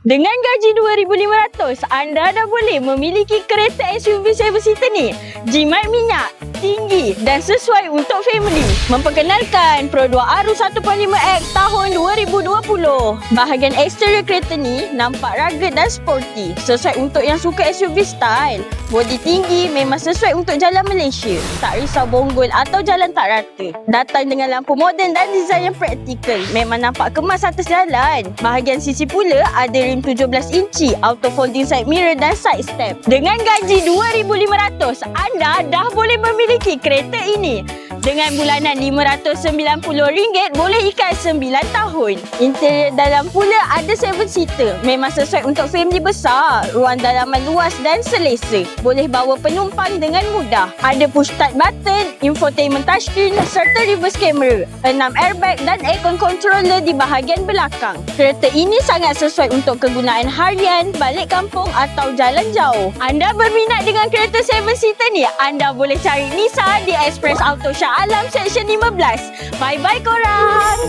Dengan gaji 2,500, anda dah boleh memiliki kereta SUV 7-seater ni. Jimat minyak, tinggi dan sesuai untuk family. Memperkenalkan Pro 2 Aru 1.5X tahun 2020. Bahagian eksterior kereta ni nampak rugged dan sporty. Sesuai untuk yang suka SUV style. Bodi tinggi memang sesuai untuk jalan Malaysia. Tak risau bonggol atau jalan tak rata. Datang dengan lampu moden dan desain yang praktikal. Memang nampak kemas atas jalan. Bahagian sisi pula ada rim 17 inci, auto folding side mirror dan side step. Dengan gaji 2,500, anda dah boleh memiliki kereta ini. Dengan bulanan RM590 boleh ikat 9 tahun. Interior dalam pula ada 7-seater. Memang sesuai untuk family besar. Ruang dalaman luas dan selesa. Boleh bawa penumpang dengan mudah. Ada push start button, infotainment touchscreen serta reverse camera. 6 airbag dan aircon controller di bahagian belakang. Kereta ini sangat sesuai untuk kegunaan harian, balik kampung atau jalan jauh. Anda berminat dengan kereta 7-seater ni? Anda boleh cari Nissan di Express Auto Shah Alam Seksyen 15. Bye-bye korang!